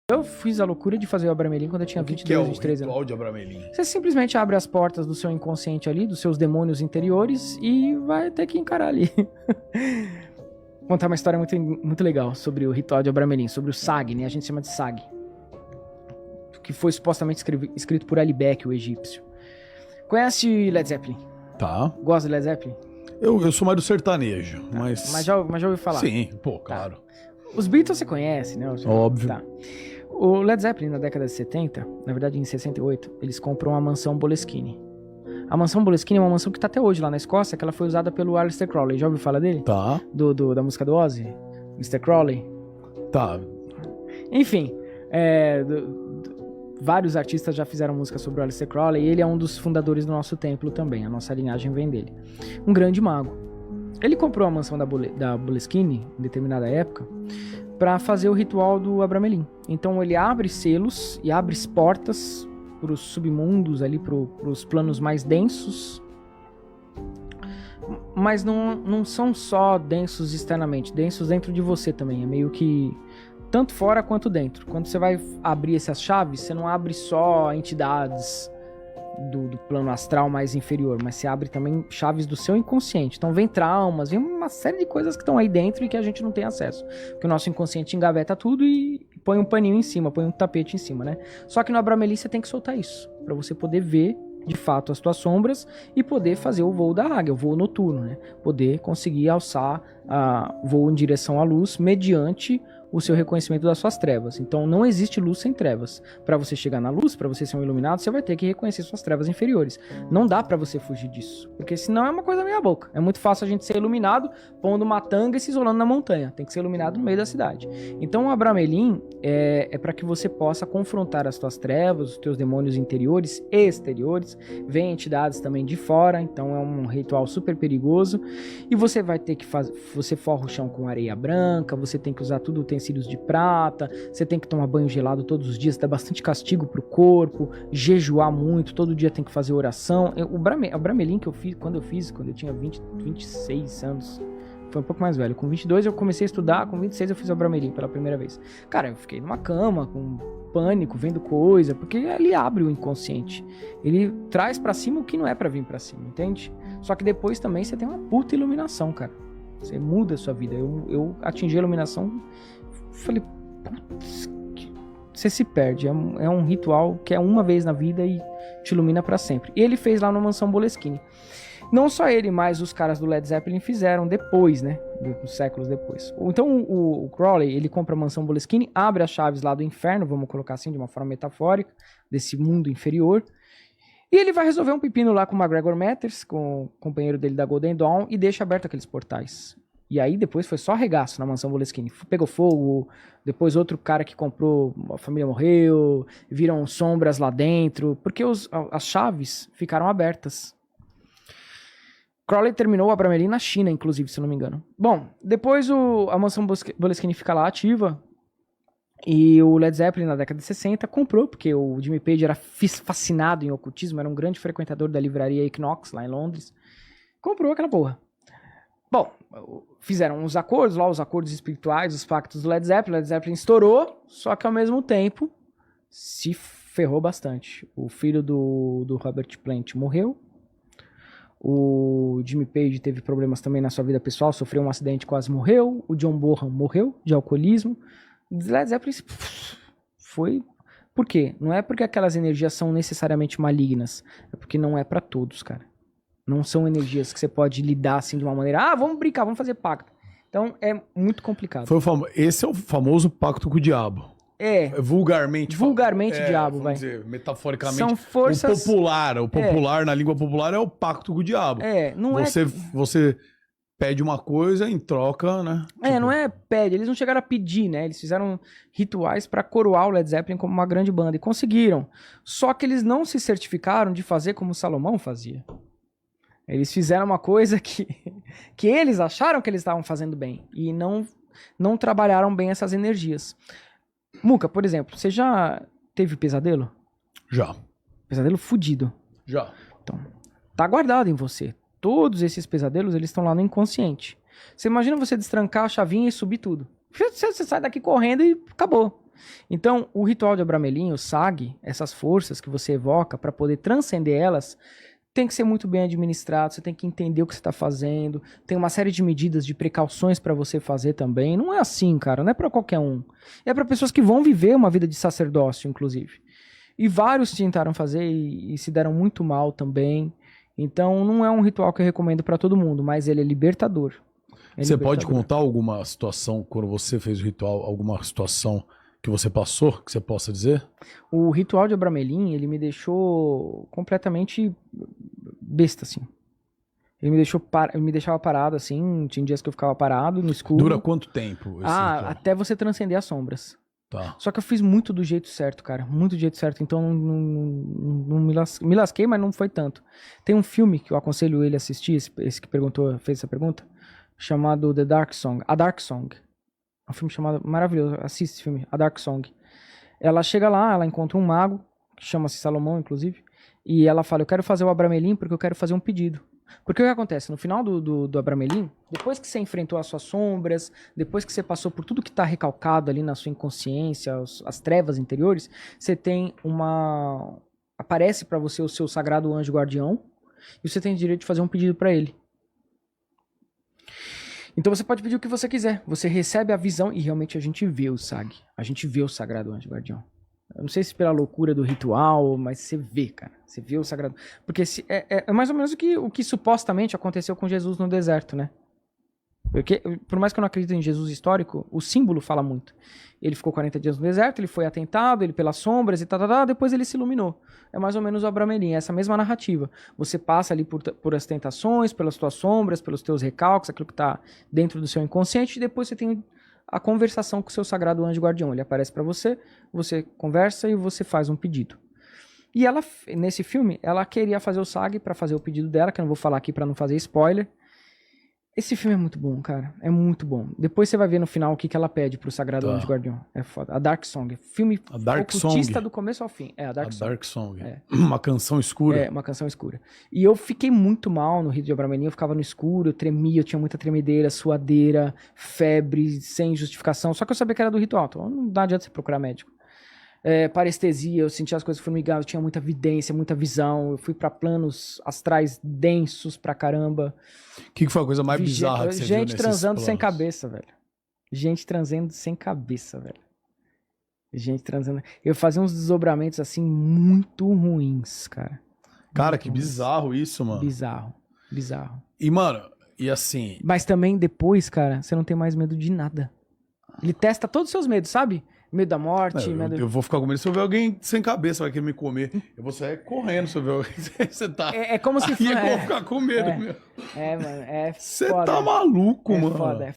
Eu fiz a loucura de fazer o Abramelin quando eu tinha 22, 23 anos. O ritual de Abramelin? Você simplesmente abre as portas do seu inconsciente ali, dos seus demônios interiores e vai ter que encarar ali. Vou contar uma história muito legal sobre o ritual de Abramelin, sobre o SAG, né? A gente chama de SAG. Que foi supostamente escrito por Ali Beck, o egípcio. Conhece Led Zeppelin? Tá. Gosta de Led Zeppelin? Eu sou mais do sertanejo, Tá. mas... Mas já ouviu falar? Sim, pô, claro. Tá. Os Beatles você conhece, né? Óbvio. Tá. O Led Zeppelin, na década de 70, na verdade em 68, eles compram a mansão Boleskine. A mansão Boleskine é uma mansão que tá até hoje lá na Escócia, que ela foi usada pelo Aleister Crowley. Já ouviu falar dele? Tá. Da música do Ozzy? Mr. Crowley? Tá. Enfim, vários artistas já fizeram música sobre o Aleister Crowley e ele é um dos fundadores do nosso templo também. A nossa linhagem vem dele. Um grande mago. Ele comprou a mansão da Boleskine em determinada época para fazer o ritual do Abramelin. Então ele abre selos e abre portas para os submundos ali, para os planos mais densos. Mas não são só densos externamente, densos dentro de você também. É meio que tanto fora quanto dentro. Quando você vai abrir essas chaves, você não abre só entidades do plano astral mais inferior, mas você abre também chaves do seu inconsciente. Então vem traumas, vem uma série de coisas que estão aí dentro e que a gente não tem acesso. Porque o nosso inconsciente engaveta tudo e põe um paninho em cima, põe um tapete em cima, né? Só que no Abramelin você tem que soltar isso, pra você poder ver de fato as tuas sombras e poder fazer o voo da águia, o voo noturno, né? Poder conseguir alçar voo em direção à luz mediante o seu reconhecimento das suas trevas. Então não existe luz sem trevas. Para você chegar na luz, para você ser um iluminado, você vai ter que reconhecer suas trevas inferiores. Não dá para você fugir disso, porque senão é uma coisa meia boca. É muito fácil a gente ser iluminado pondo uma tanga e se isolando na montanha. Tem que ser iluminado no meio da cidade. Então o Abramelin é para que você possa confrontar as tuas trevas, os teus demônios interiores e exteriores. Vem entidades também de fora, então é um ritual super perigoso. E você vai ter que fazer, você forra o chão com areia branca, você tem que usar tudo utensílios de prata, você tem que tomar banho gelado todos os dias, dá bastante castigo pro corpo, jejuar muito, todo dia tem que fazer oração. O Abramelin que eu fiz, quando eu tinha 26 anos, foi um pouco mais velho. Com 22 eu comecei a estudar, com 26 eu fiz o Abramelin pela primeira vez. Cara, eu fiquei numa cama, com pânico, vendo coisa, porque ele abre o inconsciente. Ele traz pra cima o que não é pra vir pra cima, entende? Só que depois também você tem uma puta iluminação, cara. Você muda a sua vida. Eu atingi a iluminação, falei, putz, você se perde. É um ritual que é uma vez na vida e te ilumina pra sempre. E ele fez lá no Mansão Boleskine. Não só ele, mas os caras do Led Zeppelin fizeram depois, né? Séculos depois. Então o Crowley, ele compra a Mansão Boleskine, abre as chaves lá do inferno, vamos colocar assim de uma forma metafórica, desse mundo inferior. E ele vai resolver um pepino lá com o McGregor Matters, com o companheiro dele da Golden Dawn, e deixa aberto aqueles portais. E aí depois foi só arregaço na Mansão Boleskine. Pegou fogo, depois outro cara que comprou, a família morreu, viram sombras lá dentro, porque as chaves ficaram abertas. Crowley terminou o Abramelin na China, inclusive, se eu não me engano. Bom, depois a Mansão Boleskine fica lá ativa, e o Led Zeppelin, na década de 60, comprou, porque o Jimmy Page era fascinado em ocultismo, era um grande frequentador da livraria Equinox, lá em Londres. Comprou aquela porra. Bom, fizeram os acordos lá, os acordos espirituais, os pactos do Led Zeppelin. Led Zeppelin estourou, só que ao mesmo tempo se ferrou bastante. O filho do Robert Plant morreu. O Jimmy Page teve problemas também na sua vida pessoal, sofreu um acidente e quase morreu. O John Bonham morreu de alcoolismo. Led Zeppelin foi... Por quê? Não é porque aquelas energias são necessariamente malignas, é porque não é pra todos, cara. Não são energias que você pode lidar assim de uma maneira, vamos brincar, vamos fazer pacto. Então é muito complicado. Esse é o famoso pacto com o diabo. Vulgarmente diabo, vai. Dizer, metaforicamente. São forças... O popular na língua popular é o pacto com o diabo. Você pede uma coisa em troca, né? Não é pede, eles não chegaram a pedir, né? Eles fizeram rituais pra coroar o Led Zeppelin como uma grande banda e conseguiram. Só que eles não se certificaram de fazer como Salomão fazia. Eles fizeram uma coisa que eles acharam que eles estavam fazendo bem e não trabalharam bem essas energias. Muca, por exemplo, você já teve pesadelo? Já. Pesadelo fudido? Já. Então, tá guardado em você. Todos esses pesadelos, eles estão lá no inconsciente. Você imagina você destrancar a chavinha e subir tudo. Você sai daqui correndo e acabou. Então, o ritual de Abramelin, o SAG, essas forças que você evoca para poder transcender elas, tem que ser muito bem administrado, você tem que entender o que você está fazendo, tem uma série de medidas, de precauções para você fazer também. Não é assim, cara, não é para qualquer um. É para pessoas que vão viver uma vida de sacerdócio, inclusive. E vários tentaram fazer e se deram muito mal também. Então, não é um ritual que eu recomendo para todo mundo, mas ele é libertador. Você pode contar alguma situação, quando você fez o ritual, alguma situação que você passou, que você possa dizer? O ritual de Abramelin, ele me deixou completamente besta, assim. Ele me deixava parado, assim, tinha dias que eu ficava parado no escuro. Dura quanto tempo esse ritual? Até você transcender as sombras. Tá. Só que eu fiz muito do jeito certo, cara. Muito do jeito certo. Então não me lasquei, mas não foi tanto. Tem um filme que eu aconselho ele a assistir, esse que fez essa pergunta, chamado The Dark Song. A Dark Song. É um filme chamado maravilhoso. Assiste esse filme, A Dark Song. Ela chega lá, ela encontra um mago, que chama-se Salomão, inclusive, e ela fala, eu quero fazer o Abramelin porque eu quero fazer um pedido. Porque o que acontece? No final do Abramelin, depois que você enfrentou as suas sombras, depois que você passou por tudo que está recalcado ali na sua inconsciência, as trevas interiores, você tem aparece para você o seu sagrado anjo guardião, e você tem o direito de fazer um pedido para ele. Então você pode pedir o que você quiser. Você recebe a visão e realmente a gente vê o SAG. A gente vê o sagrado anjo guardião. Eu não sei se pela loucura do ritual, mas você vê, cara. Você vê o sagrado. Porque é mais ou menos o que supostamente aconteceu com Jesus no deserto, né? Porque, por mais que eu não acredite em Jesus histórico, o símbolo fala muito. Ele ficou 40 dias no deserto, ele foi atentado, ele pelas sombras e tal, depois ele se iluminou. É mais ou menos o Abramelin, essa mesma narrativa. Você passa ali por as tentações, pelas tuas sombras, pelos teus recalques, aquilo que está dentro do seu inconsciente, e depois você tem a conversação com o seu sagrado anjo guardião. Ele aparece para você, você conversa e você faz um pedido. E ela, nesse filme, ela queria fazer o SAG para fazer o pedido dela, que eu não vou falar aqui para não fazer spoiler. Esse filme é muito bom, cara. É muito bom. Depois você vai ver no final o que ela pede pro Sagrado Anjo Guardião. É foda. A Dark Song. Filme ocultista do começo ao fim. É, a Dark Song. Dark Song. É. Uma canção escura. É, uma canção escura. E eu fiquei muito mal no Rito de Abramelin. Eu ficava no escuro, eu tremia, eu tinha muita tremedeira, suadeira, febre, sem justificação. Só que eu sabia que era do ritual. Então não dá adianta você procurar médico. Parestesia, eu sentia as coisas formigadas, eu tinha muita vidência, muita visão, eu fui pra planos astrais densos pra caramba. O que foi a coisa mais bizarra que você viu Gente transando sem cabeça, velho. Gente transando sem cabeça, velho. Gente transando. Eu fazia uns desdobramentos assim muito ruins, cara. Cara, muito que ruins. Bizarro isso, mano. Bizarro. E, mano, e assim... Mas também depois, cara, você não tem mais medo de nada. Ele testa todos os seus medos, sabe? Medo da morte, medo... Eu vou ficar com medo se eu ver alguém sem cabeça, vai querer me comer. Eu vou sair correndo se eu ver alguém. Você tá... como se fosse... Eu vou ficar com medo, meu. Mano, Você tá maluco, mano. Foda,